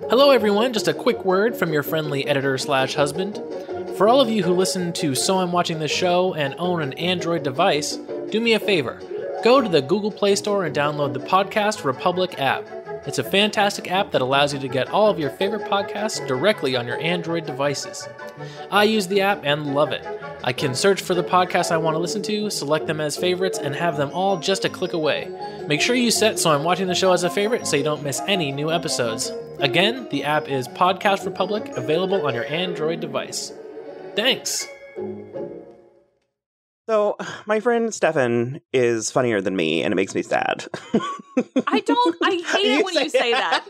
Hello everyone, just a quick word from your friendly editor/husband. For all of you who listen to So I'm Watching This Show and own an Android device, do me a favor. Go to the Google Play Store and download the Podcast Republic app. It's a fantastic app that allows you to get all of your favorite podcasts directly on your Android devices. I use the app and love it. I can search for the podcasts I want to listen to, select them as favorites, and have them all just a click away. Make sure you set So I'm Watching the Show as a favorite so you don't miss any new episodes. Again, the app is Podcast Republic, available on your Android device. Thanks! So, my friend Stefan is funnier than me, and it makes me sad. I hate it when you say that.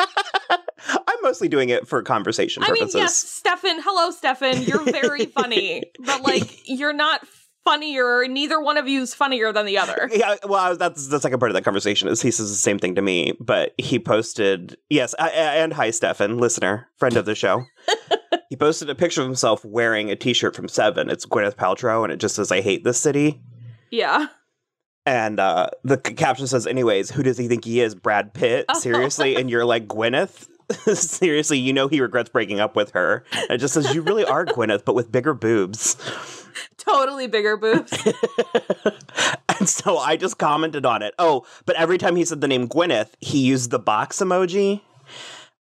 I'm mostly doing it for conversation purposes. I mean, yes, Stefan. Hello, Stefan. You're very funny. But, you're not funnier. Neither one of you is funnier than the other. Yeah, well, that's the second part of that conversation is he says the same thing to me, but he posted, and hi, Stefan, listener, friend of the show. He posted a picture of himself wearing a t-shirt from Seven. It's Gwyneth Paltrow, and it just says, "I hate this city." Yeah. And the caption says, anyways, who does he think he is, Brad Pitt? Seriously? And you're like, Gwyneth? Seriously, you know he regrets breaking up with her. And it just says, you really are Gwyneth, but with bigger boobs. Totally bigger boobs. And so I just commented on it. Oh, but every time he said the name Gwyneth, he used the box emoji.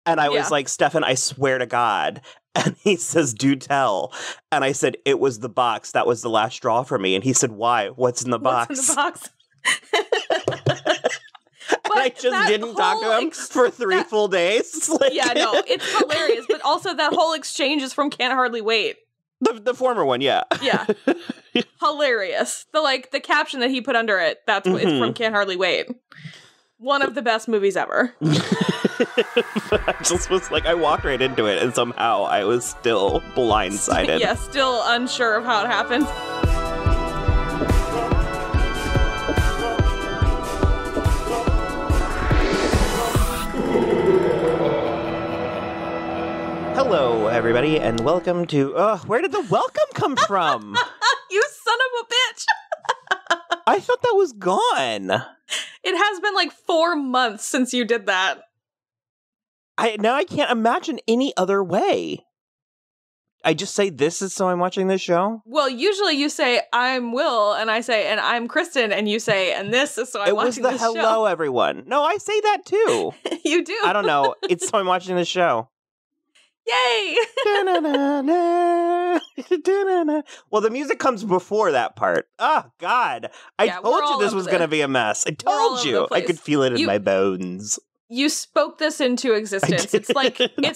And I was like, Stefan, I swear to God. And he says, do tell. And I said, it was the box. That was the last straw for me. And he said, why? What's in the box? What's in the box? And I just didn't talk to him for three full days. Yeah, no, it's hilarious. But also that whole exchange is from Can't Hardly Wait. The former one, yeah. Yeah. Hilarious. The caption that he put under it, it's from Can't Hardly Wait. One of the best movies ever. I just was like, I walked right into it, and somehow I was still blindsided. Yeah, still unsure of how it happened. Hello, everybody, and welcome to... where did the welcome come from? You son of a bitch! I thought that was gone. It has been 4 months since you did that. Now I can't imagine any other way. I just say, this is So I'm Watching This Show? Well, usually you say, I'm Will, and I say, and I'm Kristen, and you say, and this is So I'm Watching This Show. It was the hello, everyone. No, I say that too. You do. I don't know. It's So I'm Watching This Show. Yay! Well, the music comes before that part. Oh, God. I told you this was going to be a mess. I told you. I could feel it in my bones. You spoke this into existence. It's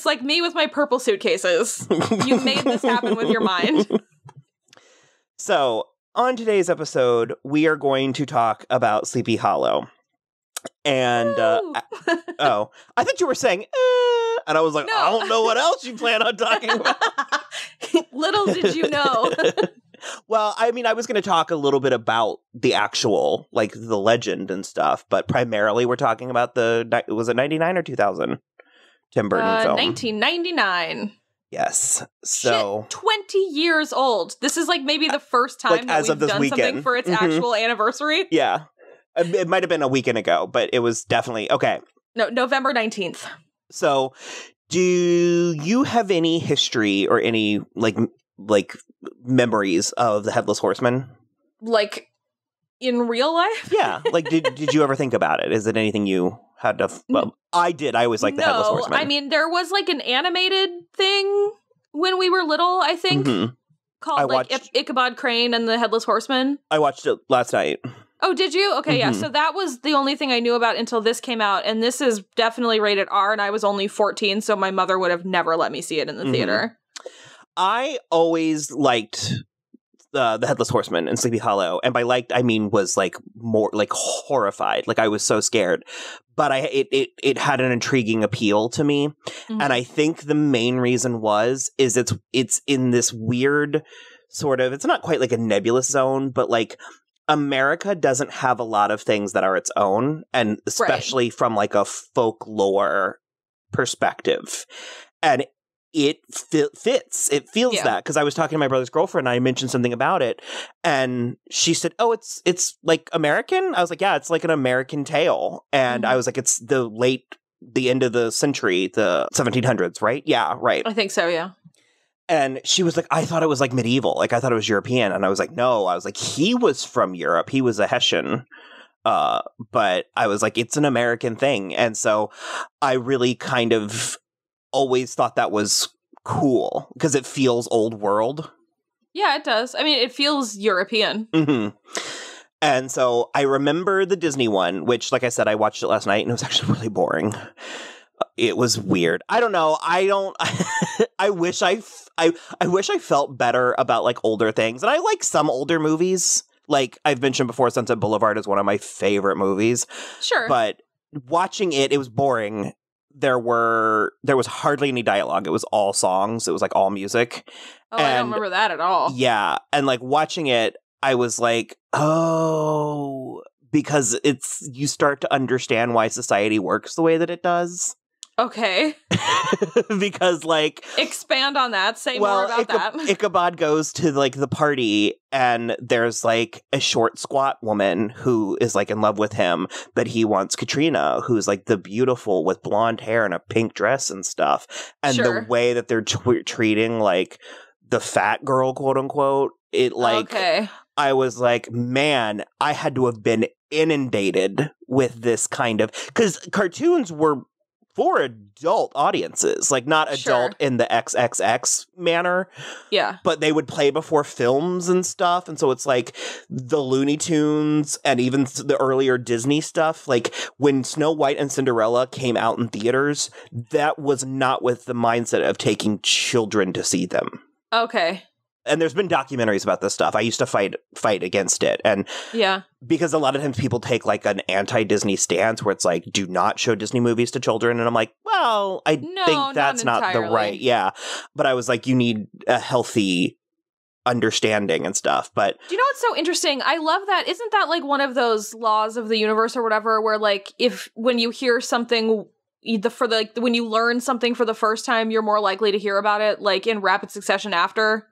like me with my purple suitcases. You made this happen with your mind. So, on today's episode, we are going to talk about Sleepy Hollow. And, I thought you were saying, and I was like, no. I don't know what else you plan on talking about. Little did you know. Well, I mean, I was going to talk a little bit about the actual, the legend and stuff, but primarily we're talking about was it 99 or 2000? Tim Burton film. 1999. Yes. So. Shit, 20 years old. This is maybe the first time that we've done something for its actual anniversary. Yeah. It might have been a weekend ago, but it was definitely, okay. No, November 19th. So, do you have any history or any, memories of the Headless Horseman? In real life? Yeah. Did you ever think about it? Is it anything you had to... Well, I did. I always liked the Headless Horseman. No, I mean, there was, an animated thing when we were little, I think, called, Ichabod Crane and the Headless Horseman. I watched it last night. Oh, did you? Okay, yeah. So that was the only thing I knew about until this came out, and this is definitely rated R, and I was only 14, so my mother would have never let me see it in the theater. I always liked the Headless Horseman and Sleepy Hollow, and by liked, I mean was, more, horrified. I was so scared. But it had an intriguing appeal to me, and I think the main reason is it's in this weird sort of, it's not quite like a nebulous zone, but, America doesn't have a lot of things that are its own, and especially from a folklore perspective. And it fits. It feels that, because I was talking to my brother's girlfriend and I mentioned something about it, and she said, "Oh, it's American." I was like, "Yeah, it's an American tale." And I was like, "It's the late the end of the century, the 1700s, right? Yeah, right. I think so, yeah. And she was like, I thought it was like medieval. Like, I thought it was European. And I was like, no. I was like, he was from Europe. He was a Hessian. But I was like, it's an American thing. And so I really kind of always thought that was cool because it feels old world. Yeah, it does. I mean, it feels European. Mm-hmm. And so I remember the Disney one, which, like I said, I watched it last night and it was actually really boring. It was weird. I don't know. I wish I felt better about like older things. And I like some older movies. Like I've mentioned before, Sunset Boulevard is one of my favorite movies. Sure. But watching it was boring. There was hardly any dialogue. It was all songs. It was like all music. Oh, I don't remember that at all. Yeah. And like watching it, I was like, oh, because you start to understand why society works the way that it does. Okay. Because like expand on that. Say more about that. Ichabod goes to like the party and there's like a short squat woman who is like in love with him, but he wants Katrina, who's like the beautiful with blonde hair and a pink dress and stuff. And the way that they're treating like the fat girl, quote unquote, it like I was like, man, I had to have been inundated with this kind of, because cartoons were for adult audiences, like not adult in the XXX manner. Yeah. But they would play before films and stuff. And so it's like the Looney Tunes and even the earlier Disney stuff. Like when Snow White and Cinderella came out in theaters, that was not with the mindset of taking children to see them. Okay. And there's been documentaries about this stuff. I used to fight against it. And because a lot of times people take like an anti-Disney stance where it's like, do not show Disney movies to children. And I'm like, well, I think that's not the right. Yeah. But I was like, you need a healthy understanding and stuff. But do you know what's so interesting? I love that. Isn't that like one of those laws of the universe or whatever, where like when you hear something when you learn something for the first time, you're more likely to hear about it like in rapid succession after?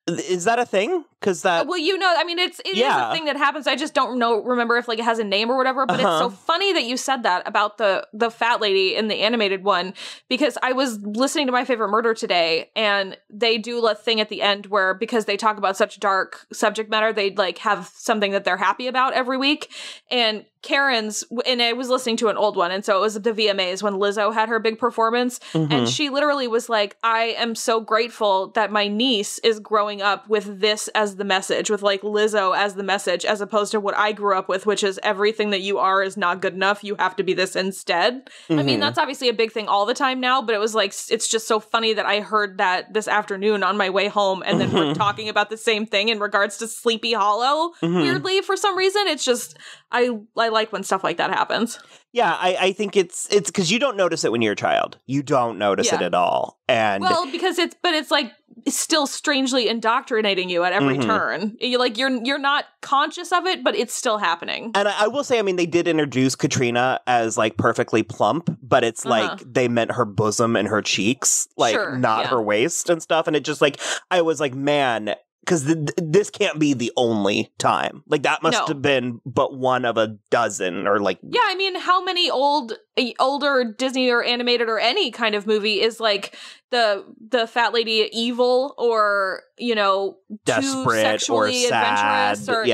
Is that a thing? Because that... Well, I mean, it is a thing that happens. I just don't remember if like it has a name or whatever, but it's so funny that you said that about the fat lady in the animated one, because I was listening to My Favorite Murder today, and they do a thing at the end where, because they talk about such dark subject matter, they like have something that they're happy about every week. And and I was listening to an old one, and so it was the VMAs when Lizzo had her big performance, and she literally was like, I am so grateful that my niece is growing up with this as the message, with like Lizzo as the message, as opposed to what I grew up with, which is everything that you are is not good enough. You have to be this instead. I mean, that's obviously a big thing all the time now, but it was like, it's just so funny that I heard that this afternoon on my way home, and then we're talking about the same thing in regards to Sleepy Hollow. Weirdly, for some reason, it's just, I like when stuff like that happens. Yeah, I think it's because you don't notice it when you're a child. You don't notice it at all. And well, because it's like it's still strangely indoctrinating you at every turn. You're not conscious of it, but it's still happening. And I will say, I mean, they did introduce Katrina as like perfectly plump, but it's like they meant her bosom and her cheeks, like not her waist and stuff. And it just like, I was like, man, because this can't be the only time. Like, that must have been but one of a dozen, or like... Yeah, I mean, how many older Disney or animated or any kind of movie is like the fat lady evil, or, you know, desperate, too sexually or sad, adventurous, or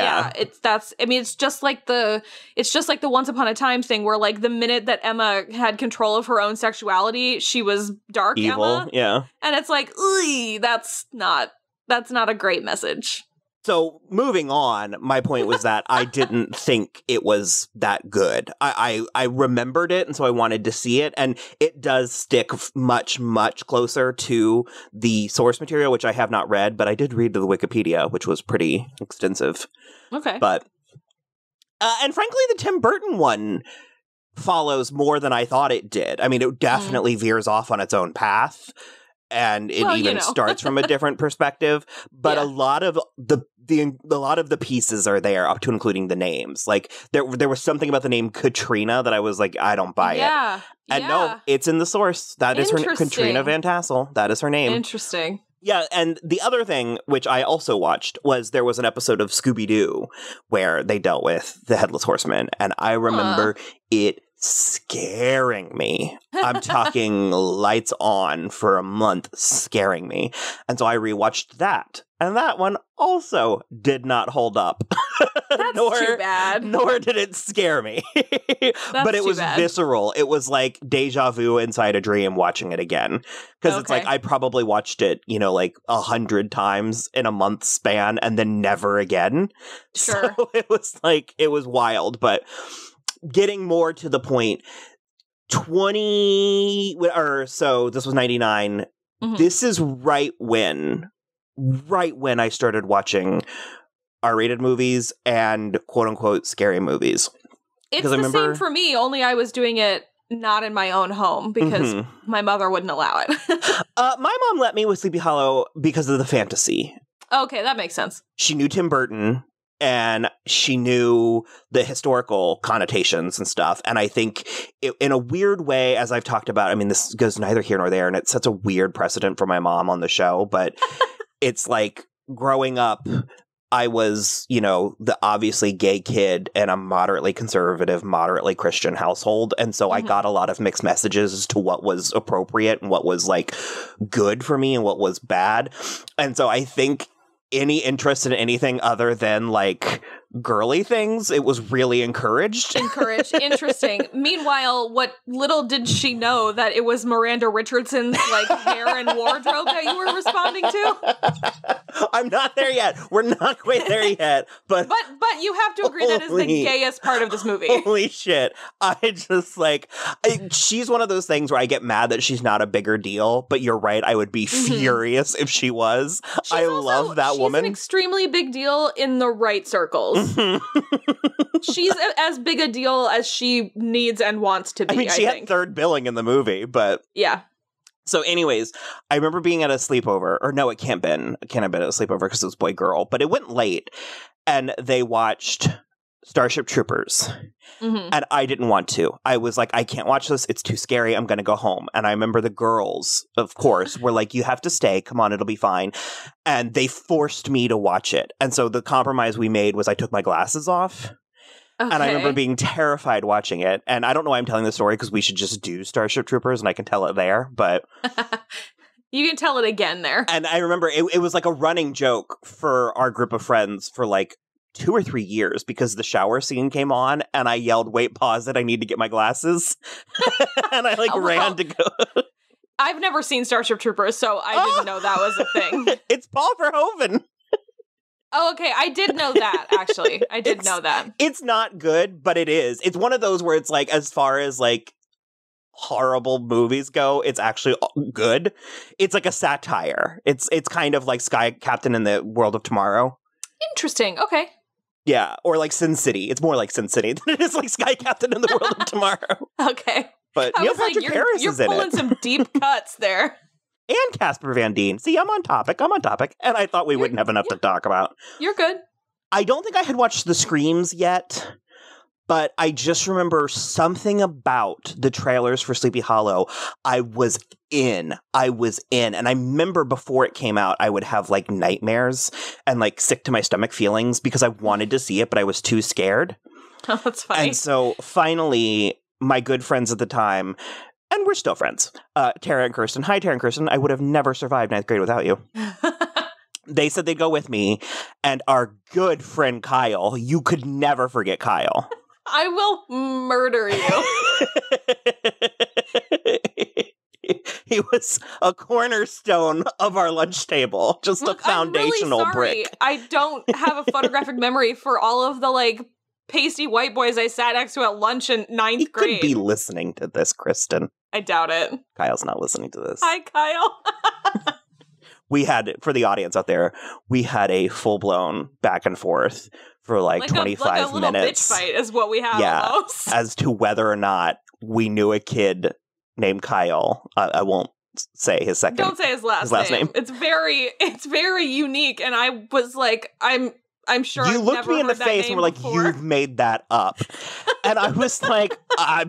it's just like the Once Upon a Time thing, where like the minute that Emma had control of her own sexuality, she was dark evil, Emma. And it's like, that's not a great message. So moving on, my point was that I didn't think it was that good. I remembered it, and so I wanted to see it, and it does stick much, much closer to the source material, which I have not read, but I did read the Wikipedia, which was pretty extensive. Okay. But, and frankly, the Tim Burton one follows more than I thought it did. I mean, it definitely veers off on its own path. And it starts from a different perspective, but a lot of the pieces are there, up to including the names. Like there was something about the name Katrina that I was like, I don't buy it. And no, it's in the source. That is her, Katrina Van Tassel. That is her name. Interesting. Yeah, and the other thing, which I also watched, was there was an episode of Scooby-Doo where they dealt with the Headless Horseman, and I remember it scaring me. I'm talking lights on for a month, scaring me. And so I rewatched that. And that one also did not hold up. That's too bad. Nor did it scare me. But it was visceral. It was like deja vu inside a dream watching it again. Because it's like I probably watched it, like 100 times in a month span and then never again. Sure. So it was like, it was wild. But getting more to the point, so this was 99. Mm-hmm. This is right when I started watching R-rated movies and quote-unquote scary movies. It's the same for me, only I was doing it not in my own home because my mother wouldn't allow it. My mom let me with Sleepy Hollow because of the fantasy. Okay, that makes sense. She knew Tim Burton, and she knew the historical connotations and stuff. And I think in a weird way, as I've talked about, I mean, this goes neither here nor there, and it sets a weird precedent for my mom on the show, but it's like growing up, I was, the obviously gay kid in a moderately conservative, moderately Christian household. And so I got a lot of mixed messages as to what was appropriate and what was like good for me and what was bad. And so I think any interest in anything other than like girly things, it was really encouraged. Interesting. Meanwhile, what little did she know that it was Miranda Richardson's like hair and wardrobe that you were responding to? I'm not there yet. We're not quite there yet. But you have to agree that is the gayest part of this movie. Holy shit. I just she's one of those things where I get mad that she's not a bigger deal, but you're right. I would be furious if she was. I love that woman. She's an extremely big deal in the right circles. She's as big a deal as she needs and wants to be. I mean, she had third billing in the movie, but yeah. So anyways, I remember being at a sleepover, or no, it can't have been at a sleepover because it was boy girl, but it went late and they watched Starship Troopers. And I didn't want to. I was like, I can't watch this. It's too scary. I'm going to go home. And I remember the girls, of course, were like, you have to stay. Come on, it'll be fine. And they forced me to watch it. And so the compromise we made was I took my glasses off. Okay. And I remember being terrified watching it. And I don't know why I'm telling the story because we should just do Starship Troopers and I can tell it there. But you can tell it again there. And I remember it was like a running joke for our group of friends for like 2 or 3 years because the shower scene came on and I yelled, wait, pause it, I need to get my glasses. And I ran to go. I've never seen Starship Troopers, so I didn't know that was a thing. It's Paul Verhoeven. Oh, okay. I did know that, actually. I did know that. It's not good, but it is. It's one of those where it's like, as far as like horrible movies go, it's actually good. It's like a satire. It's kind of like Sky Captain in the World of Tomorrow. Interesting. Okay. Yeah, or like Sin City. It's more like Sin City than it is like Sky Captain in the World of Tomorrow. Okay. But Neil Patrick Harris is in it. You're pulling some deep cuts there. And Casper Van Dien. See, I'm on topic. And I thought we wouldn't have enough to talk about. You're good. I don't think I had watched the Screams yet, but I just remember something about the trailers for Sleepy Hollow. I was in. And I remember before it came out, I would have like nightmares and like sick to my stomach feelings because I wanted to see it, but I was too scared. Oh, that's funny. And so finally, my good friends at the time, and we're still friends, Tara and Kirsten. Hi, Tara and Kirsten. I would have never survived 9th grade without you. They said they'd go with me. And our good friend Kyle, you could never forget Kyle. I will murder you. He was a cornerstone of our lunch table. Just a foundational I'm really sorry. brick. I don't have a photographic memory for all of the like pasty white boys I sat next to at lunch in 9th grade. He could be listening to this, Kristen. I doubt it. Kyle's not listening to this. Hi, Kyle. We had, for the audience out there, we had a full-blown back and forth for like 25 minutes. Like a bitch fight is what we had. Yeah, almost. As to whether or not we knew a kid named Kyle. I won't say his second. Don't say his last name. It's very unique, and I was like, I'm sure you I've looked never me in the heard that face and were like, before. "You've made that up," and I was like,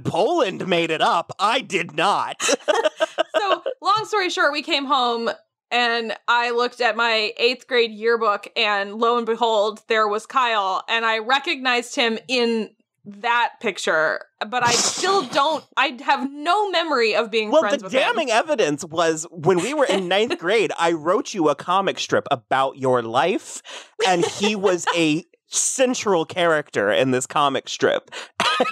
"Poland made it up. I did not." So, long story short, we came home and I looked at my 8th grade yearbook, and lo and behold, there was Kyle, and I recognized him in that picture, but I still don't. I have no memory of being friends with him. Well, the damning evidence was when we were in 9th grade, I wrote you a comic strip about your life, and he was a central character in this comic strip.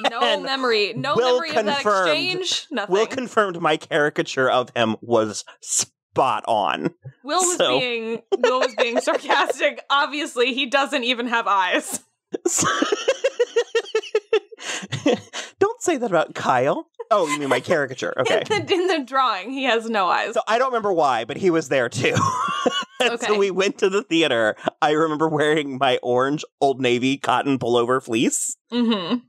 No memory. No memory of that exchange. Nothing. Will confirmed my caricature of him was spot on. Will was being sarcastic. Obviously, he doesn't even have eyes. Don't say that about Kyle. Oh, you mean my caricature? Okay. In the drawing, he has no eyes. So I don't remember why, but he was there too. Okay. So we went to the theater. I remember wearing my orange Old Navy cotton pullover fleece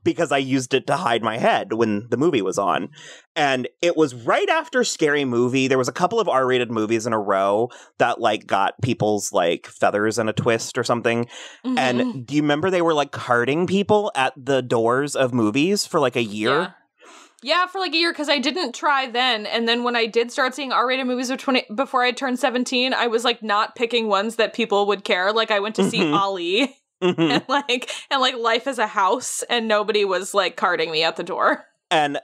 because I used it to hide my head when the movie was on. And it was right after Scary Movie. There was a couple of R-rated movies in a row that like got people's like feathers in a twist or something. And do you remember they were like carding people at the doors of movies for like a year? Yeah, for like a year, because I didn't try then. And then when I did start seeing R-rated movies before I turned 17, I was like not picking ones that people would care. Like I went to see Ollie and like Life as a House, and nobody was like carding me at the door. And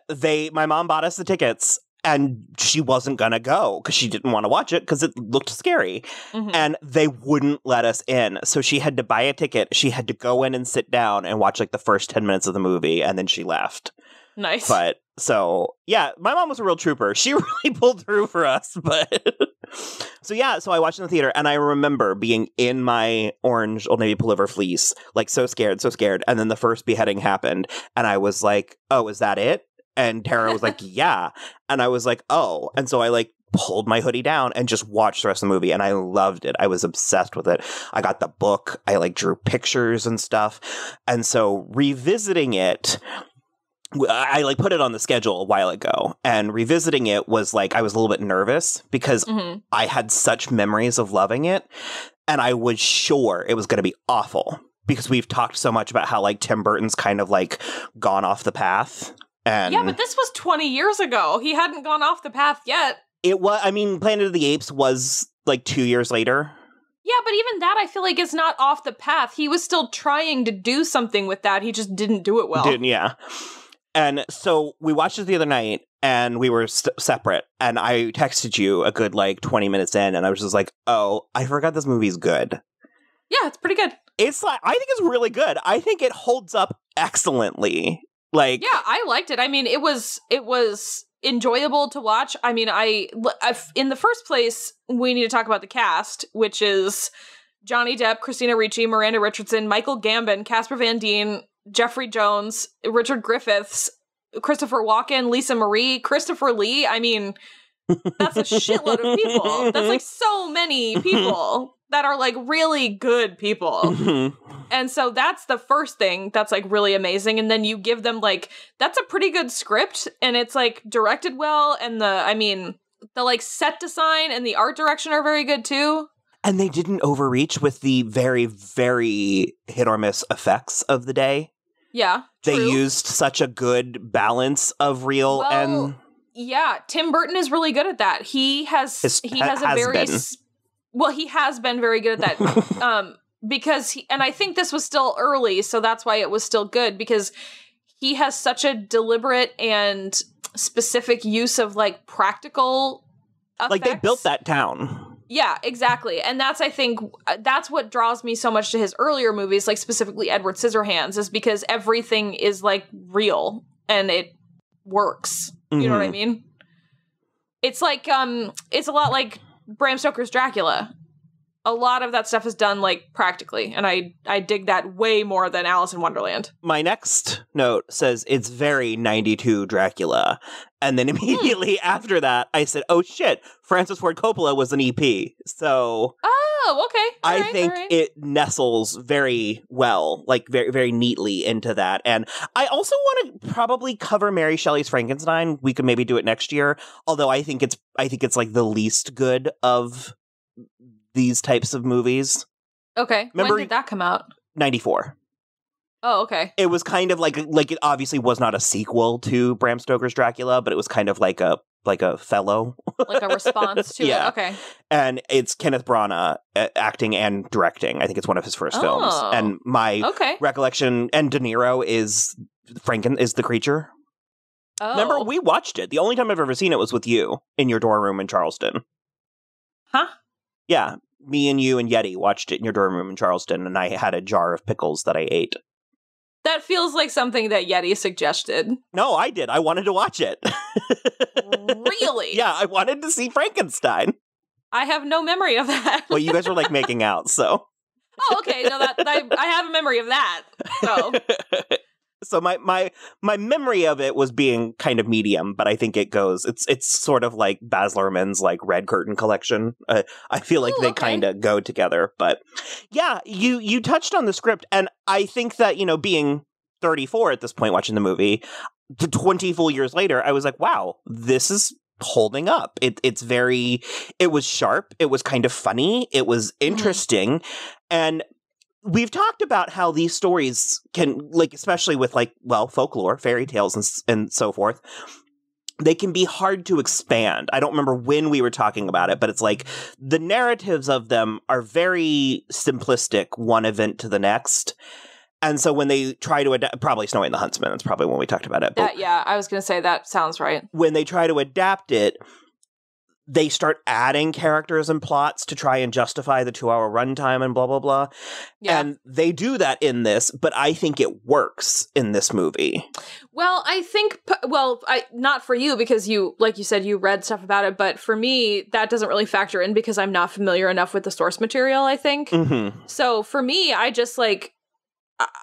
my mom bought us the tickets, and she wasn't gonna go because she didn't want to watch it because it looked scary. And they wouldn't let us in. So she had to buy a ticket. She had to go in and sit down and watch like the first 10 minutes of the movie, and then she left. Nice. But so, yeah, my mom was a real trooper. She really pulled through for us. But so I watched in the theater, and I remember being in my orange Old Navy pullover fleece, like so scared. And then the first beheading happened, and I was like, oh, is that it? And Tara was like, yeah. And I was like, oh. And so I like pulled my hoodie down and just watched the rest of the movie, and I loved it. I was obsessed with it. I got the book. I like drew pictures and stuff. And so revisiting it, I like put it on the schedule a while ago, and revisiting it was like I was a little bit nervous because I had such memories of loving it, and I was sure it was going to be awful because we've talked so much about how like Tim Burton's kind of like gone off the path. And yeah, but this was 20 years ago. He hadn't gone off the path yet. It was. I mean, Planet of the Apes was like 2 years later. Yeah, but even that I feel like is not off the path. He was still trying to do something with that. He just didn't do it well. Yeah. And so we watched it the other night, and we were separate, and I texted you a good, like, 20 minutes in, and I was just like, oh, I forgot this movie's good. Yeah, it's pretty good. It's like, I think it's really good. I think it holds up excellently. Like, yeah, I liked it. I mean, it was enjoyable to watch. I mean, in the first place, we need to talk about the cast, which is Johnny Depp, Christina Ricci, Miranda Richardson, Michael Gambon, Casper Van Dien, Jeffrey Jones, Richard Griffiths, Christopher Walken, Lisa Marie, Christopher Lee. I mean, that's a shitload of people. That's like so many people that are like really good people. And so that's the first thing that's like really amazing. And then you give them like, that's a pretty good script, and it's like directed well. And the like set design and the art direction are very good too. And they didn't overreach with the very, very hit or miss effects of the day. Yeah, true. They used such a good balance of real and... Yeah, Tim Burton is really good at that. He has been very good at that. Because and I think this was still early, so that's why it was still good, because he has such a deliberate and specific use of like practical effects. Like they built that town. Yeah, exactly. And I think that's what draws me so much to his earlier movies, like specifically Edward Scissorhands, is because everything is like real and it works. You know what I mean? It's like, it's a lot like Bram Stoker's Dracula. A lot of that stuff is done like practically, and I dig that way more than Alice in Wonderland. My next note says it's very 92 Dracula. And then immediately after that, I said, oh shit, Francis Ford Coppola was an EP. So okay. I think it nestles very well, like very, very neatly into that. And I also want to probably cover Mary Shelley's Frankenstein. We could maybe do it next year. Although I think it's like the least good of these types of movies. Okay. Remember, when did that come out? 94. Oh, okay. It was kind of like it obviously was not a sequel to Bram Stoker's Dracula, but it was kind of like a fellow. Like a response to it. Okay. And it's Kenneth Branagh acting and directing. I think it's one of his first films. And my recollection, and De Niro is Franken is the creature. Oh. Remember, we watched it. The only time I've ever seen it was with you in your dorm room in Charleston. Huh? Yeah, me and you and Yeti watched it in your dorm room in Charleston, and I had a jar of pickles that I ate. That feels like something that Yeti suggested. No, I did. I wanted to watch it. Really? Yeah, I wanted to see Frankenstein. I have no memory of that. Well, you guys were like making out, so. Oh, okay. No, I have a memory of that. So. So my memory of it was being kind of medium, but I think it's sort of like Baz Luhrmann's like Red Curtain collection. I feel like they kind of go together. But yeah, you touched on the script, and I think that, you know, being 34 at this point watching the movie, 20 full years later, I was like, wow, this is holding up. It was sharp, it was kind of funny, it was interesting, and we've talked about how these stories can, like, especially with, like, well, folklore, fairy tales, and so forth, they can be hard to expand. I don't remember when we were talking about it, but it's like the narratives of them are very simplistic, one event to the next. And so when they try to adapt, probably Snow White and the Huntsman, that's probably when we talked about it. But yeah, I was going to say that sounds right. When they try to adapt it, they start adding characters and plots to try and justify the 2-hour runtime and blah, blah, blah. Yeah. And they do that in this, but I think it works in this movie. Well, I think, not for you, because you, like you said, you read stuff about it, but for me, that doesn't really factor in because I'm not familiar enough with the source material, I think. Mm-hmm. So for me, I just like,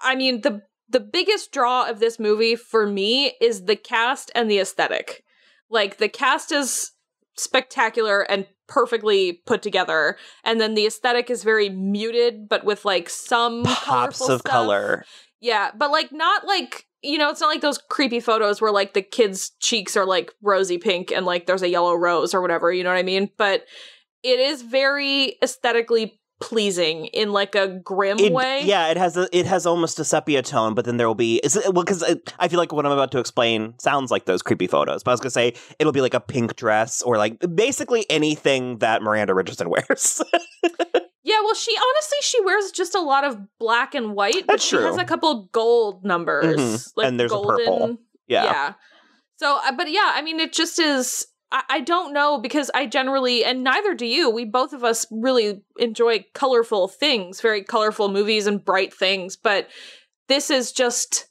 I mean, the biggest draw of this movie for me is the cast and the aesthetic. Like, the cast is spectacular and perfectly put together, and then the aesthetic is very muted, but with like some pops of stuff. color. Yeah, but like not like, you know, it's not like those creepy photos where like the kids' cheeks are like rosy pink and like there's a yellow rose or whatever, you know what I mean? But it is very aesthetically pleasing in like a grim way. Yeah, it has almost a sepia tone, but then there will be because I feel like what I'm about to explain sounds like those creepy photos. But I was gonna say it'll be like a pink dress or like basically anything that Miranda Richardson wears. Yeah, well, she wears just a lot of black and white, but she has a couple gold numbers, like and there's golden. a purple. Yeah. So, but yeah, I mean, it just is. I don't know, because I generally, and neither do you, we both of us really enjoy colorful things, very colorful movies and bright things, but this is just,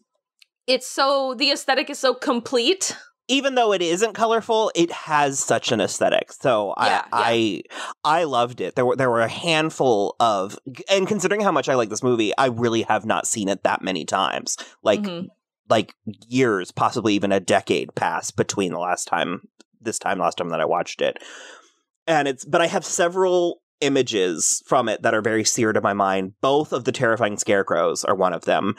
the aesthetic is so complete. Even though it isn't colorful, it has such an aesthetic. So I loved it. There were a handful of, and considering how much I like this movie, I really have not seen it that many times. Like years, possibly even a decade passed between last time that I watched it. But I have several images from it that are very seared in my mind. Both of the terrifying scarecrows are one of them.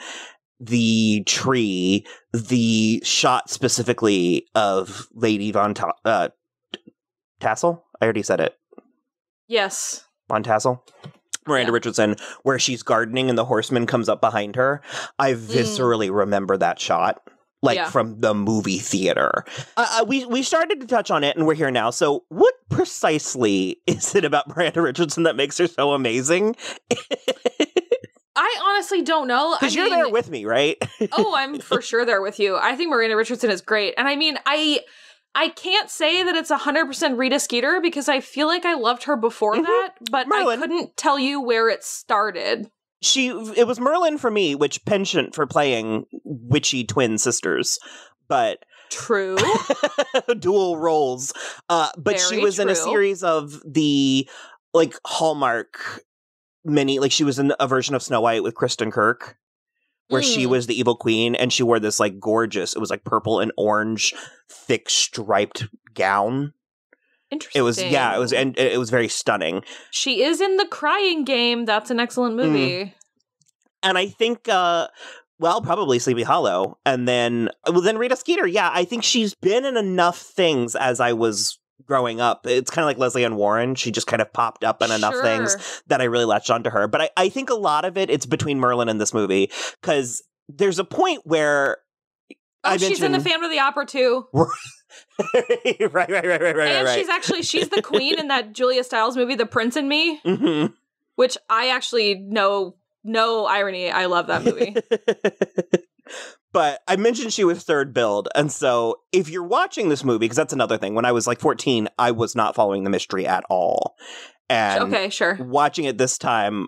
The tree, the shot specifically of Lady Von Tassel? I already said it. Yes. Von Tassel? Miranda Richardson, where she's gardening and the horseman comes up behind her. I viscerally remember that shot. From the movie theater. We started to touch on it, and we're here now. So what precisely is it about Miranda Richardson that makes her so amazing? I honestly don't know. Because you're there with me, right? Oh, I'm for sure there with you. I think Miranda Richardson is great. And I mean, I can't say that it's 100% Rita Skeeter, because I feel like I loved her before that, but Merlin. I couldn't tell you where it started. It was Merlin for me, which penchant for playing witchy twin sisters, but true dual roles. But very she was in a series of the like Hallmark she was in a version of Snow White with Kristen Kirk, where she was the evil queen, and she wore this like gorgeous, it was like purple and orange, thick striped gown. Interesting. It was very stunning. She is in The Crying Game. That's an excellent movie. And I think, probably Sleepy Hollow. And then Rita Skeeter. Yeah, I think she's been in enough things as I was growing up. It's kind of like Leslie Ann Warren. She just kind of popped up in enough things that I really latched onto her. But I think a lot of it's between Merlin and this movie, because there's a point where she's in the Phantom of the Opera too. right. And she's the queen in that Julia Stiles movie, The Prince and Me, which I actually know, no irony, I love that movie. But I mentioned she was third billed. And so if you're watching this movie, because that's another thing, when I was like 14, I was not following the mystery at all. And okay, sure. Watching it this time,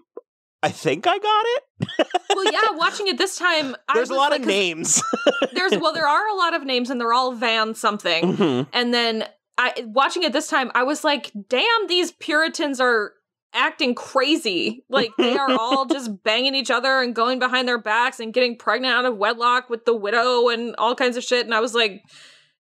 I think I got it. Well, yeah, watching it this time, there's a lot of names. there are a lot of names, and they're all Van something. Mm-hmm. And then watching it this time, I was like, damn, these Puritans are acting crazy. Like, they are all just banging each other and going behind their backs and getting pregnant out of wedlock with the widow and all kinds of shit. And I was like,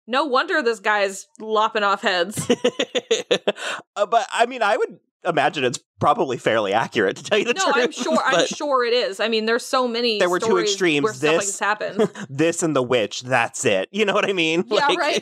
no wonder this guy's lopping off heads. But I mean, I would imagine it's probably fairly accurate, to tell you the truth. No, I'm sure it is. I mean, there's so many. There were two extremes. Where stuff like this happened. This and the witch. That's it. You know what I mean? Yeah, right.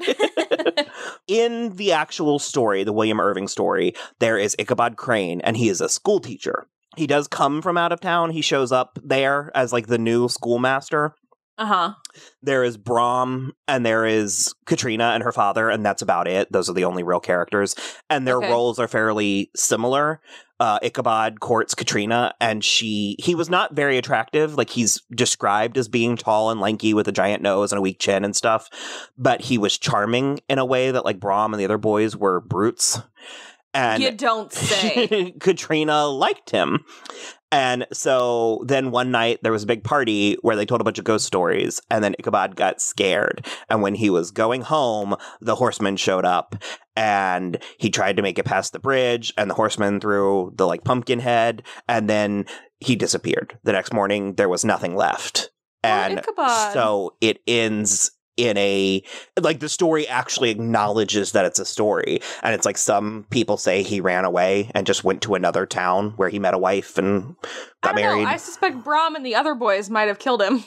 In the actual story, the William Irving story, there is Ichabod Crane, and he is a school teacher. He does come from out of town. He shows up there as like the new schoolmaster. Uh-huh. There is Brom, and there is Katrina and her father, and that's about it. Those are the only real characters. And their roles are fairly similar. Ichabod courts Katrina, and he was not very attractive. Like, he's described as being tall and lanky with a giant nose and a weak chin and stuff. But he was charming in a way that, like, Brom and the other boys were brutes. And you don't say. Katrina liked him. And so then one night there was a big party where they told a bunch of ghost stories, and then Ichabod got scared. And when he was going home, the horseman showed up, and he tried to make it past the bridge, and the horseman threw the like pumpkin head, and then he disappeared. The next morning there was nothing left. And Ichabod. So it ends in a, like, the story actually acknowledges that it's a story. And it's like, some people say he ran away and just went to another town where he met a wife and got married. I suspect Brom and the other boys might have killed him.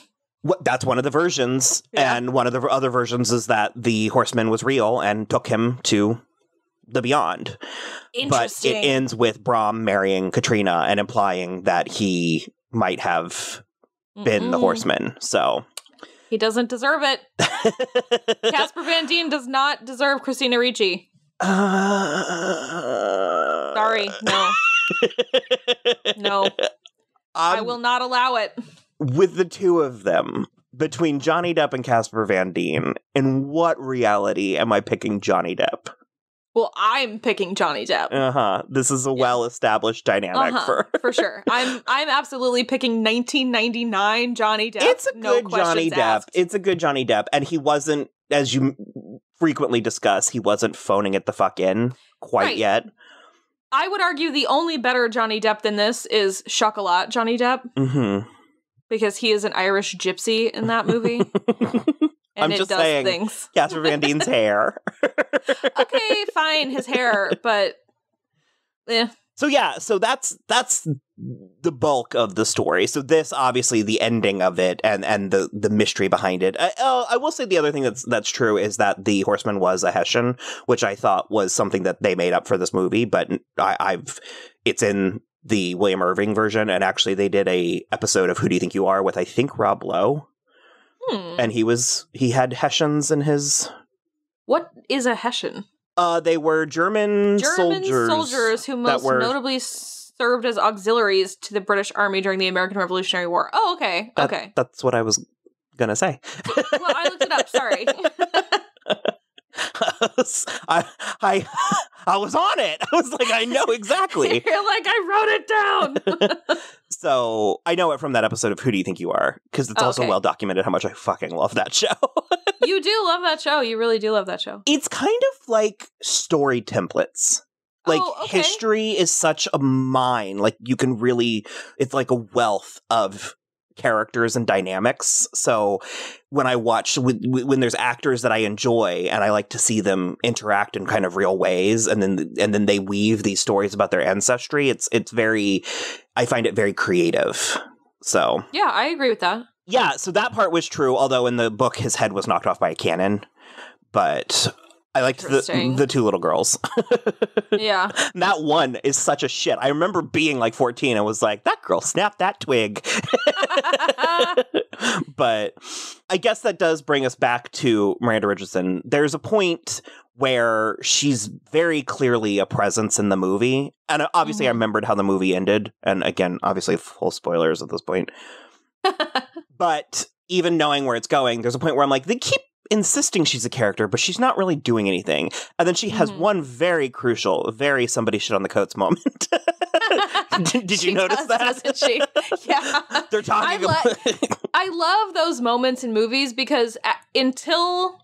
That's one of the versions. Yeah. And one of the other versions is that the horseman was real and took him to the beyond. Interesting. But it ends with Brom marrying Katrina and implying that he might have been the horseman. So he doesn't deserve it. Casper Van Dien does not deserve Christina Ricci. Sorry, no. No. I will not allow it. With the two of them, between Johnny Depp and Casper Van Dien, in what reality am I picking Johnny Depp? Well, I'm picking Johnny Depp. This is a well-established dynamic for sure. I'm absolutely picking 1999 Johnny Depp. It's a good Johnny Depp. It's a good Johnny Depp, and he wasn't, as you frequently discuss, he wasn't phoning it the fuck in quite yet. I would argue the only better Johnny Depp than this is Chocolat Johnny Depp. Mm-hmm. Because he is an Irish gypsy in that movie. And I'm just saying, things. Casper Van Dien's hair. Okay, fine, his hair, but So yeah, so that's the bulk of the story. So this, obviously, the ending of it and the mystery behind it. I will say the other thing that's true is that the horseman was a Hessian, which I thought was something that they made up for this movie, but it's in the William Irving version, and actually they did a episode of Who Do You Think You Are with, I think, Rob Lowe. And he had Hessians in his... What is a Hessian? They were German soldiers who most notably served as auxiliaries to the British Army during the American Revolutionary War. Oh, okay. Okay. That's what I was gonna say. Well, I looked it up. Sorry. I was on it. I was like, I know exactly. You're like, I wrote it down. So I know it from that episode of Who Do You Think You Are? Because it's also well documented how much I fucking love that show. You do love that show. You really do love that show. It's kind of like story templates. Like, history is such a mine. Like, you can really, it's like a wealth of characters and dynamics. So when I watch, when there's actors that I enjoy and I like to see them interact in kind of real ways, and then they weave these stories about their ancestry, it's very, I find it very creative. So yeah, I agree with that. Yeah, so that part was true, although in the book his head was knocked off by a cannon. But I liked the two little girls. Yeah. That one is such a shit. I remember being like 14 and was like, that girl snapped that twig. But I guess that does bring us back to Miranda Richardson. There's a point where she's very clearly a presence in the movie. And obviously I remembered how the movie ended. And again, obviously full spoilers at this point. But even knowing where it's going, there's a point where I'm like, they keep insisting she's a character, but she's not really doing anything. And then she has one very crucial, very somebody shit on the coats moment. Did you notice that? Doesn't she? Yeah. They're talking about... I love those moments in movies because until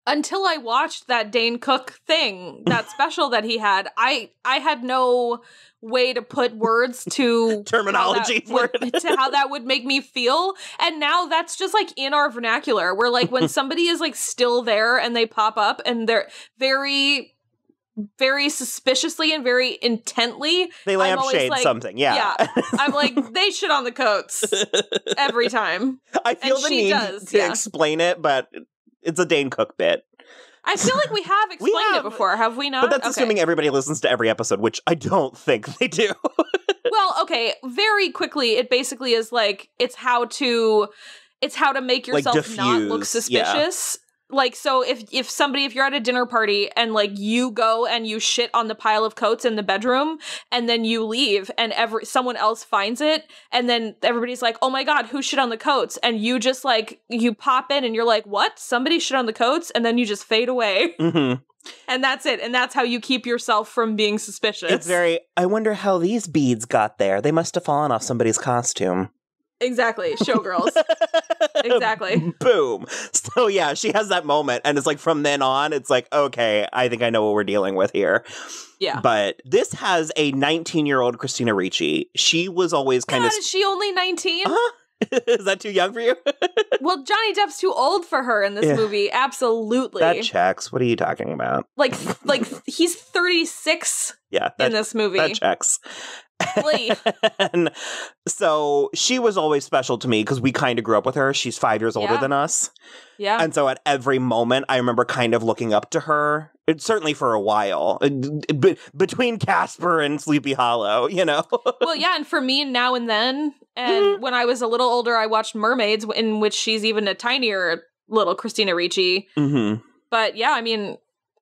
I watched that Dane Cook thing, that special that he had, I had no way to put words to terminology for it. To how that would make me feel. And now that's just like in our vernacular. Where like when somebody is like still there and they pop up and they're very, very suspiciously and very intently, they lampshade like, something. Yeah. I'm like, they shit on the coats every time. I feel the need to explain it, but it's a Dane Cook bit. I feel like we have explained it before, have we not? But that's assuming everybody listens to every episode, which I don't think they do. Well, okay, very quickly, it basically is like, it's how to make yourself like not look suspicious. Yeah. Like, so if you're at a dinner party and like you go and you shit on the pile of coats in the bedroom and then you leave and someone else finds it and then everybody's like, oh my God, who shit on the coats? And you just like, you pop in and you're like, what? Somebody shit on the coats? And then you just fade away. Mm-hmm. And that's it. And that's how you keep yourself from being suspicious. It's very, I wonder how these beads got there. They must have fallen off somebody's costume. Exactly. Showgirls. Exactly. Boom. So yeah, she has that moment and it's like from then on, it's like, okay, I think I know what we're dealing with here. Yeah. But this has a 19-year-old Christina Ricci. She was always kind of... Is she only 19? Uh-huh. Is that too young for you? Well, Johnny Depp's too old for her in this movie. Absolutely. That checks. What are you talking about? Like he's 36 in this movie. That checks. And so she was always special to me because we kind of grew up with her. She's 5 years older than us. Yeah. And so at every moment, I remember kind of looking up to her. Certainly for a while. Between Casper and Sleepy Hollow, you know? Well, yeah, and for me, Now and Then, and when I was a little older, I watched Mermaids, in which she's even a tinier little Christina Ricci. Mm-hmm. But yeah, I mean...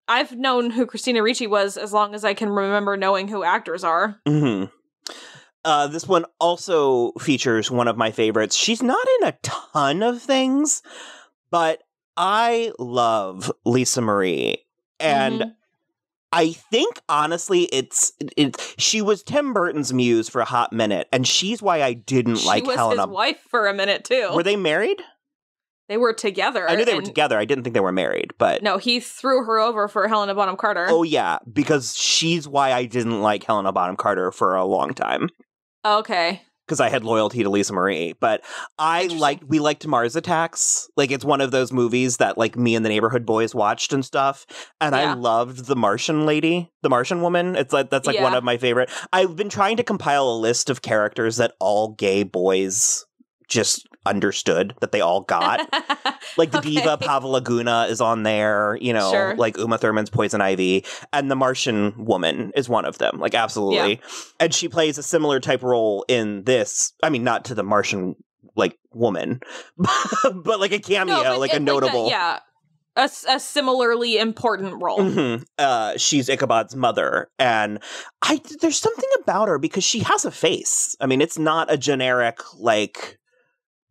I've known who Christina Ricci was as long as I can remember knowing who actors are. Mm-hmm. This one also features one of my favorites. She's not in a ton of things, but I love Lisa Marie. And I think, honestly, she was Tim Burton's muse for a hot minute, and she's why I didn't like Helena. She was his wife for a minute, too. Were they married? They were together. I knew they were together. I didn't think they were married, but... No, he threw her over for Helena Bonham Carter. Oh, yeah, because she's why I didn't like Helena Bonham Carter for a long time. Okay. Because I had loyalty to Lisa Marie. But we liked Mars Attacks. Like, it's one of those movies that, like, me and the neighborhood boys watched and stuff. And I loved The Martian Lady, The Martian Woman. It's like, that's like one of my favorite. I've been trying to compile a list of characters that all gay boys just understood, that they all got. Like the diva Pava Laguna is on there, you know, like Uma Thurman's Poison Ivy, and the Martian Woman is one of them, like absolutely. Yeah. And she plays a similar type role in this. I mean, not to the Martian like woman, but like a cameo, like a notable. A similarly important role. Mm-hmm. She's Ichabod's mother, and there's something about her because she has a face. I mean, it's not a generic like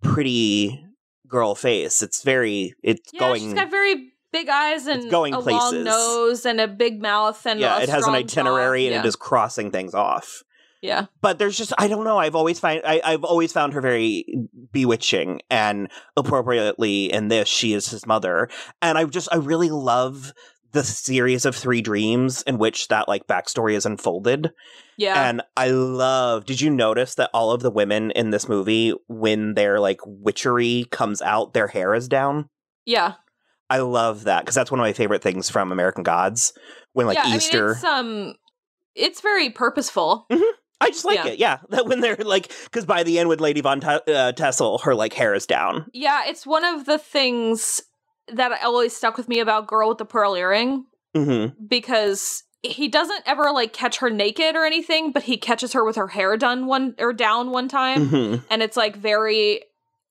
pretty girl face. It's going. She's got very big eyes and going a places. Long nose and a big mouth and it has an itinerary and it is crossing things off. Yeah, but there's just I don't know. I've always found her very bewitching, and appropriately in this, she is his mother, and I really love the series of 3 dreams in which that like backstory is unfolded. Yeah. And I love, did you notice that all of the women in this movie, when their like witchery comes out, their hair is down? Yeah. I love that because that's one of my favorite things from American Gods. When like Easter. I mean, it's very purposeful. Mm-hmm. I just like it, that when they're like, because by the end with Lady Von Tessel, her like hair is down. Yeah, it's one of the things that always stuck with me about Girl with the Pearl Earring, because he doesn't ever like catch her naked or anything, but he catches her with her hair down one time, and it's like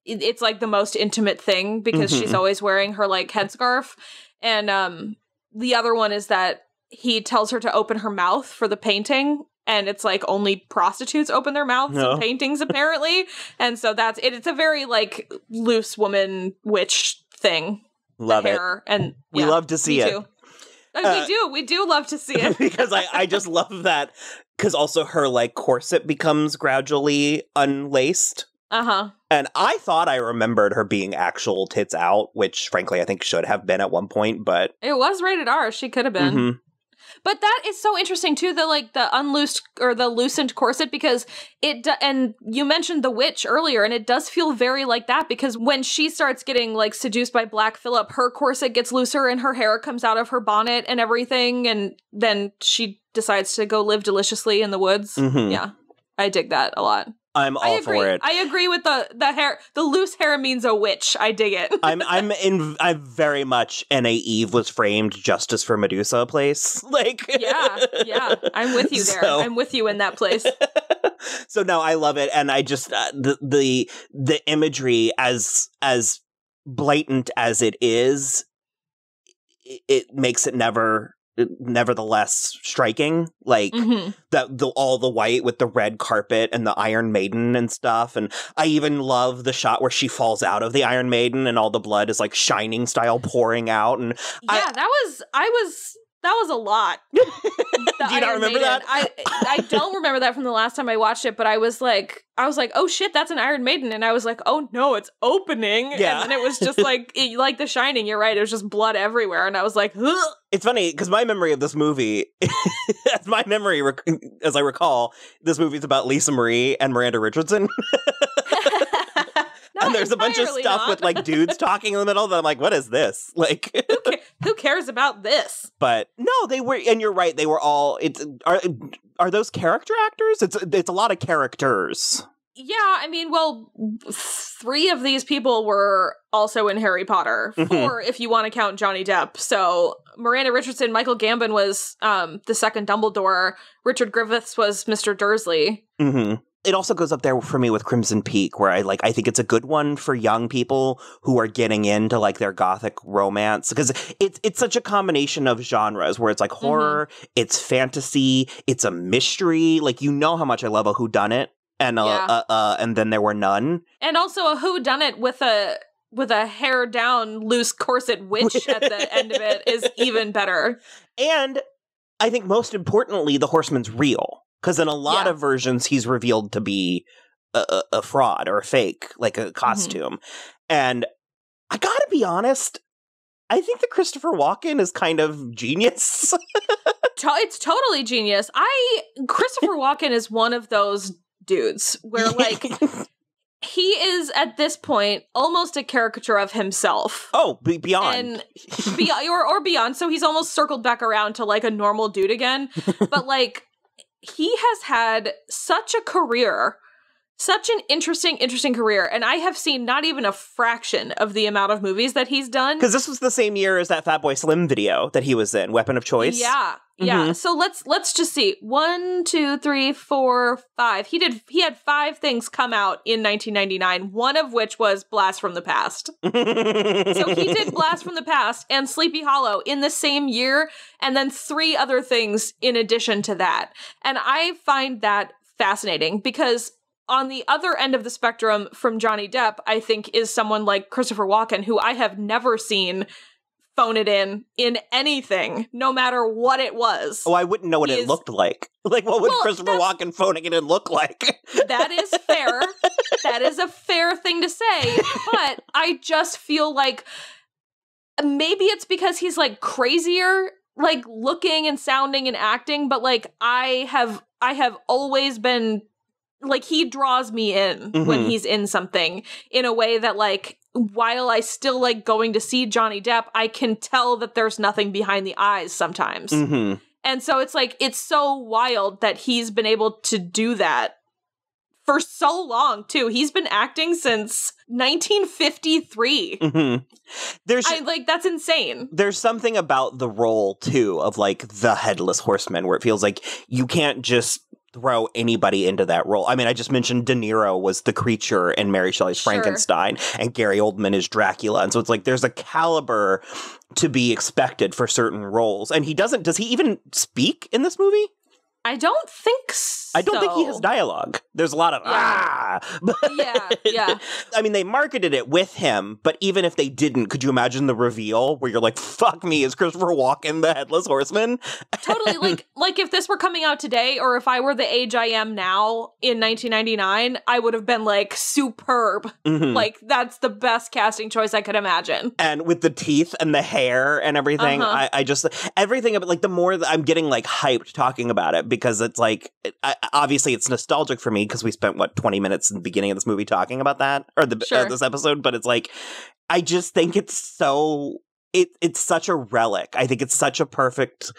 it's like the most intimate thing because she's always wearing her like headscarf, and the other one is that he tells her to open her mouth for the painting. and it's like only prostitutes open their mouths in paintings apparently. And so that's it. It's a very like loose woman witch thing. Love it. And we love to see it. Too. We do love to see it. Because I just love that, because also her like corset becomes gradually unlaced. And I thought I remembered her being actual tits out, which frankly I think should have been at one point, but it was rated R. She could have been. But that is so interesting too, the unloosed or the loosened corset, because and you mentioned the witch earlier, and it does feel very like that, because when she starts getting like seduced by Black Phillip, her corset gets looser and her hair comes out of her bonnet and everything, and then she decides to go live deliciously in the woods. Yeah, I dig that a lot. I'm all for it. I agree with the hair. The loose hair means a witch. I dig it. I'm very much in a Eve was framed justice for Medusa place. Like yeah. I'm with you there. So, I'm with you in that place. So no, I love it, and I just the imagery as blatant as it is, it makes it nevertheless striking, like all the white with the red carpet and the Iron Maiden and stuff. And I even love the shot where she falls out of the Iron Maiden and all the blood is like Shining style pouring out. And that was a lot. Do you not remember that? I don't remember that from the last time I watched it, but I was like, oh shit, that's an Iron Maiden. And I was like, oh no, it's opening. Yeah. And then it was just like The Shining, you're right. It was just blood everywhere. And I was like, ugh. It's funny, because my memory of this movie, as I recall, this movie is about Lisa Marie and Miranda Richardson. And there's a bunch of stuff with like dudes talking in the middle that I'm like, what is this? Like, who cares about this? But no, they were, and you're right, they were all. Are those character actors? It's a lot of characters. Yeah, I mean, well, 3 of these people were also in Harry Potter. 4, if you want to count Johnny Depp. So Miranda Richardson, Michael Gambon was the second Dumbledore. Richard Griffiths was Mr. Dursley. It also goes up there for me with Crimson Peak, where I think it's a good one for young people who are getting into like their gothic romance, because it's such a combination of genres where it's like horror, it's fantasy, it's a mystery. Like, you know how much I love a whodunit, and then there were none, and also a whodunit with a hair down, loose corset witch at the end of it is even better. And I think most importantly, the horseman's real. Because in a lot of versions, he's revealed to be a fraud or a fake, like a costume. And I gotta be honest, I think that Christopher Walken is kind of genius. It's totally genius. Christopher Walken is one of those dudes where, like, he is, at this point, almost a caricature of himself. Oh, beyond. And or beyond. So he's almost circled back around to, like, a normal dude again. But, like, he has had such a career, such an interesting career, and I have seen not even a fraction of the amount of movies that he's done. Because this was the same year as that Fatboy Slim video that he was in, Weapon of Choice. Yeah. So let's just see. 1, 2, 3, 4, 5. He had 5 things come out in 1999, one of which was Blast from the Past. So he did Blast from the Past and Sleepy Hollow in the same year, and then 3 other things in addition to that. And I find that fascinating, because on the other end of the spectrum from Johnny Depp, I think, is someone like Christopher Walken, who I have never seen phone it in anything, no matter what it was. Oh, I wouldn't know what it looked like. Like, what would Christopher Walken phoning it in look like? That is fair. That is a fair thing to say. But I just feel like maybe it's because he's, like, crazier, like, looking and sounding and acting, but, like, I have always been, like, he draws me in when he's in something in a way that, like, while I still like going to see Johnny Depp, I can tell that there's nothing behind the eyes sometimes. And so it's like, it's so wild that he's been able to do that for so long, too. He's been acting since 1953. That's insane. There's something about the role, too, of, like, the Headless Horseman, where it feels like you can't just throw anybody into that role. I mean, I just mentioned De Niro was the creature in Mary Shelley's Frankenstein, and Gary Oldman is Dracula. And so it's like, there's a caliber to be expected for certain roles. And does he even speak in this movie? I don't think so. I don't think he has dialogue. There's a lot of But, yeah. I mean, they marketed it with him, but even if they didn't, could you imagine the reveal where you're like, fuck me, is Christopher Walken the Headless Horseman? Totally. Like if this were coming out today, or if I were the age I am now in 1999, I would have been like, superb. Mm-hmm. Like, that's the best casting choice I could imagine. And with the teeth and the hair and everything, I just, everything, like, the more that I'm getting, like, hyped talking about it, because it's like, obviously it's nostalgic for me because we spent 20 minutes in the beginning of this movie talking about that, or this episode, but it's like, I just think it's so, it's such a relic. I think it's such a perfect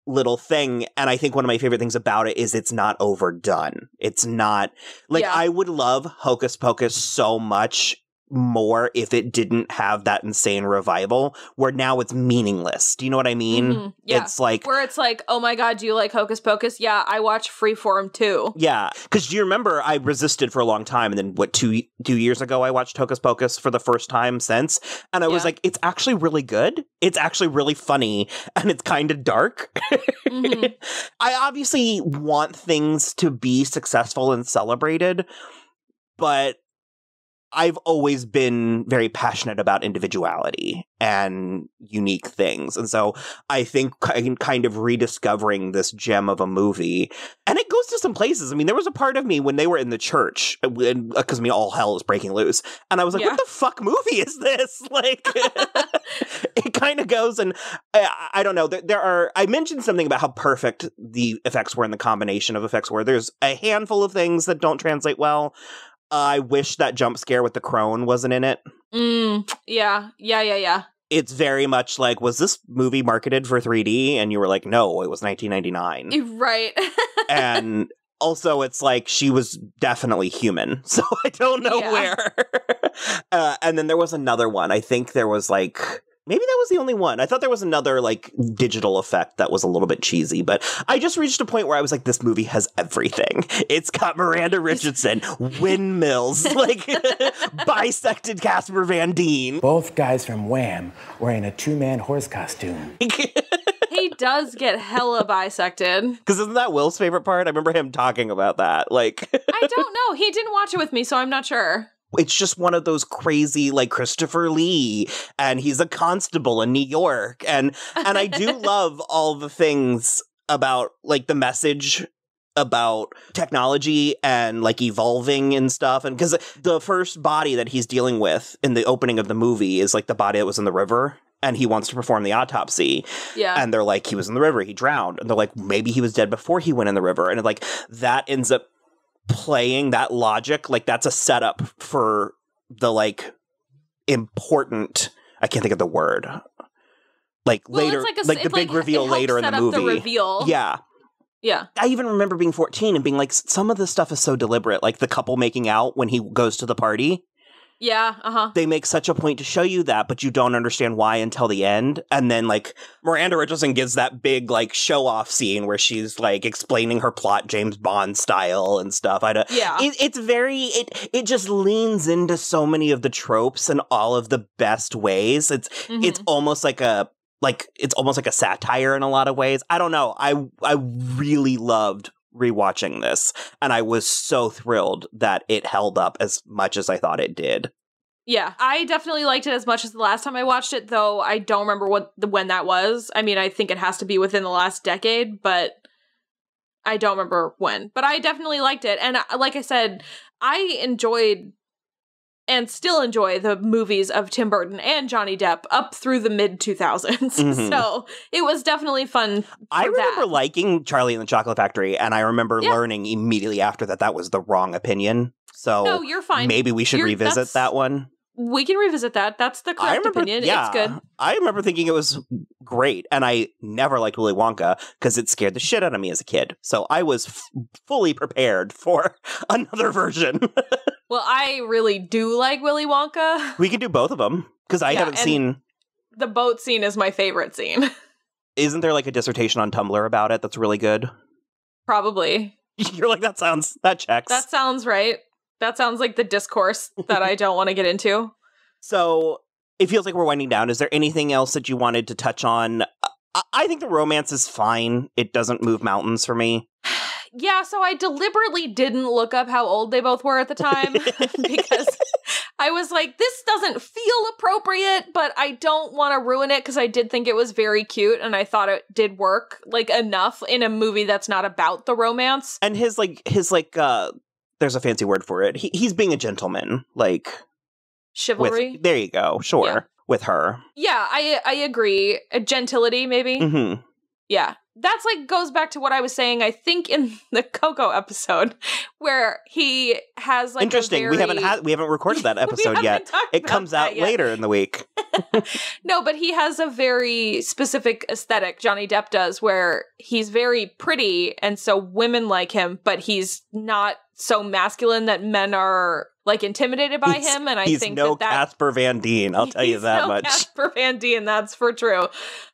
little thing, and I think one of my favorite things about it is it's not overdone. It's not, like, I would love Hocus Pocus so much more if it didn't have that insane revival where now it's meaningless. Do you know what I mean? Mm-hmm. Yeah. It's like, where it's like, oh my god, do you like Hocus Pocus? Yeah, I watch Freeform too. Yeah, because do you remember I resisted for a long time, and then two years ago I watched Hocus Pocus for the first time since, and I was like, it's actually really good. It's actually really funny, and it's kind of dark. Mm-hmm. I obviously want things to be successful and celebrated, but I've always been very passionate about individuality and unique things. And so I think kind of rediscovering this gem of a movie, and it goes to some places. I mean, there was a part of me when they were in the church, because, I mean, all hell is breaking loose. And I was like, what the fuck movie is this? Like, it kind of goes, and I don't know. I mentioned something about how perfect the effects were and the combination of effects were. There's a handful of things that don't translate well. I wish that jump scare with the crone wasn't in it. Yeah. It's very much like, was this movie marketed for 3D? And you were like, no, it was 1999. Right. And also, it's like, she was definitely human. So I don't know where. And then there was another one. I think there was like, maybe that was the only one. I thought there was another, like, digital effect that was a little bit cheesy, but I just reached a point where I was like, this movie has everything. It's got Miranda Richardson, windmills, like, bisected Casper Van Dien. Both guys from Wham wearing a two-man horse costume. He does get hella bisected. Because isn't that Will's favorite part? I remember him talking about that. Like, I don't know. He didn't watch it with me, so I'm not sure. It's just one of those crazy, like, Christopher Lee, and he's a constable in New York. And I do love all the things about, like, the message about technology and, like, evolving and stuff. And because the first body that he's dealing with in the opening of the movie is, like, the body that was in the river, and he wants to perform the autopsy. Yeah. And they're like, he was in the river, he drowned. And they're like, maybe he was dead before he went in the river. And, like, that ends up playing that logic, like, that's a setup for the, like, important, I can't think of the word, like, later, like the big reveal later in the movie. The reveal. Yeah. I even remember being 14 and being like, some of this stuff is so deliberate, like the couple making out when he goes to the party. Yeah, They make such a point to show you that, but you don't understand why until the end. And then, like, Miranda Richardson gives that big, like, show-off scene where she's, like, explaining her plot James Bond style and stuff. It's very, it just leans into so many of the tropes in all of the best ways. It's almost like it's almost like a satire in a lot of ways. I don't know. I really loved rewatching this, and I was so thrilled that it held up as much as I thought it did. Yeah, I definitely liked it as much as the last time I watched it, though I don't remember when that was. I mean, I think it has to be within the last decade, but I don't remember when. But I definitely liked it, and like I said, I enjoyed and still enjoy the movies of Tim Burton and Johnny Depp up through the mid-2000s. Mm-hmm. So it was definitely fun. I remember liking Charlie and the Chocolate Factory, and I remember learning immediately after that was the wrong opinion. So no, you're fine. Maybe we should revisit that one. We can revisit that. That's the correct opinion. Yeah, it's good. I remember thinking it was great, and I never liked Willy Wonka because it scared the shit out of me as a kid. So I was fully prepared for another version. Well, I really do like Willy Wonka. We can do both of them, because I haven't seen... The boat scene is my favorite scene. Isn't there, like, a dissertation on Tumblr about it that's really good? Probably. You're like, that checks. That sounds right. That sounds like the discourse that I don't want to get into. So, it feels like we're winding down. Is there anything else that you wanted to touch on? I think the romance is fine. It doesn't move mountains for me. Yeah, so I deliberately didn't look up how old they both were at the time because I was like, this doesn't feel appropriate, but I don't want to ruin it because I did think it was very cute and I thought it did work like enough in a movie that's not about the romance. And his there's a fancy word for it. He's being a gentleman, like chivalry. There you go. Sure. Yeah. With her. Yeah, I agree. A gentility, maybe. Mm-hmm. Yeah. That's like goes back to what I was saying, I think, in the Coco episode, where he has like interesting. We haven't recorded that episode yet. It comes out later in the week. No, but he has a very specific aesthetic, Johnny Depp does, where he's very pretty, and so women like him, but he's not so masculine that men are like intimidated by him. And I think no Casper Van Dien, I'll tell you that much. Casper Van Dien, that's for true.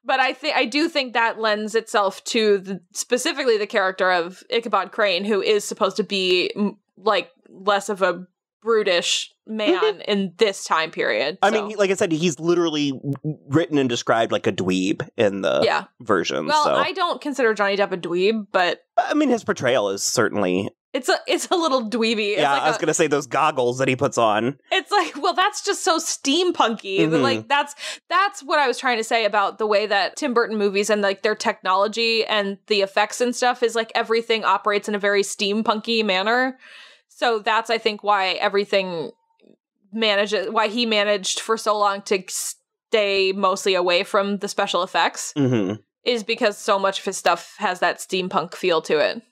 But I do think that lends itself to specifically the character of Ichabod Crane, who is supposed to be like less of a brutish man in this time period. I mean, like I said, he's literally written and described like a dweeb in the version. Well, so. I don't consider Johnny Depp a dweeb, but I mean, his portrayal is certainly. It's a little dweeby. Yeah, I was going to say those goggles that he puts on. It's like, well, that's just so steampunky. Mm-hmm. Like, that's what I was trying to say about the way that Tim Burton movies and, like, their technology and the effects and stuff is, like, everything operates in a very steampunky manner. So that's, I think, why why he managed for so long to stay mostly away from the special effects, is because so much of his stuff has that steampunk feel to it.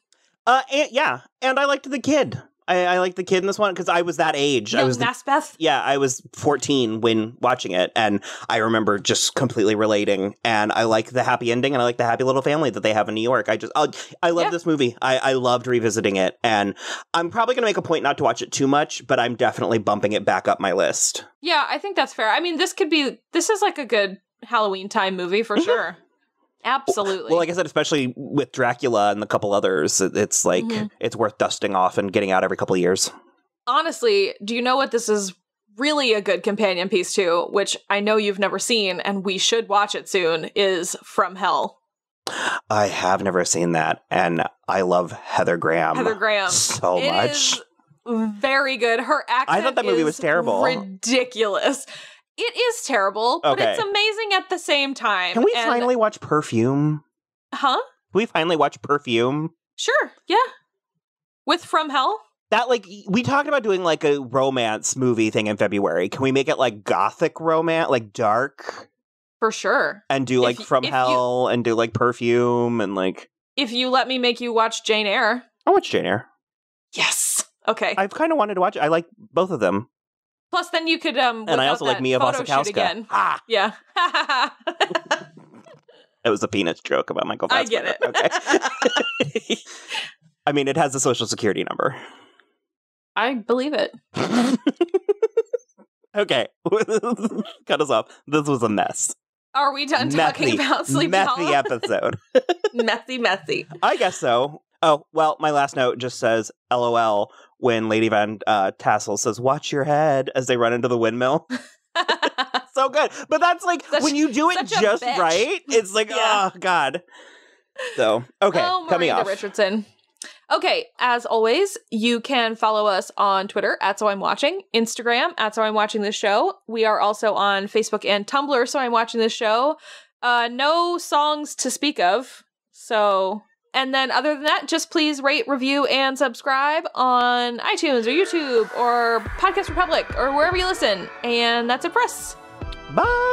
And I liked the kid. I liked the kid in this one because I was that age. I was Masbeth? Yeah, I was 14 when watching it, and I remember just completely relating. And I like the happy ending, and I like the happy little family that they have in New York. I love this movie. I loved revisiting it, and I'm probably going to make a point not to watch it too much, but I'm definitely bumping it back up my list. Yeah, I think that's fair. I mean, this is like a good Halloween time movie for sure. Absolutely. Well, like I said, especially with Dracula and a couple others, it's like it's worth dusting off and getting out every couple of years. Honestly, do you know what this is really a good companion piece to, which I know you've never seen and we should watch it soon, is From Hell. I have never seen that, and I love Heather Graham. So much. Is very good. Her accent I thought that movie was terrible. Ridiculous. It is terrible, but it's amazing at the same time. Can we finally watch Perfume? Huh? Can we finally watch Perfume? Sure, yeah. With From Hell? That, like, we talked about doing, like, a romance movie thing in February. Can we make it, like, gothic romance, like, dark? For sure. And do, like, From Hell, and do, like, Perfume, and, like... If you let me make you watch Jane Eyre. I'll watch Jane Eyre. Yes. Okay. I've kind of wanted to watch it. I like both of them. Plus, then you could and I also like Mia Wasikowska again. Ah. Yeah. It was a penis joke about Michael Fassbender. I get it. Okay. I mean, it has a social security number. I believe it. Okay. Cut us off. This was a mess. Are we done talking about Sleepy Hollow? Messy episode. Messy. I guess so. Oh, well, my last note just says, LOL, when Lady Van Tassel says, watch your head, as they run into the windmill. So good. But that's like, when you do it just right, it's like, oh, God. So, okay, coming off. Miranda Richardson. Okay, as always, you can follow us on Twitter, @SoI'mWatching, Instagram, @SoI'mWatchingThisShow. We are also on Facebook and Tumblr, So I'm Watching This Show. No songs to speak of, so... And then other than that, just please rate, review, and subscribe on iTunes or YouTube or Podcast Republic or wherever you listen. And that's it for us. Bye!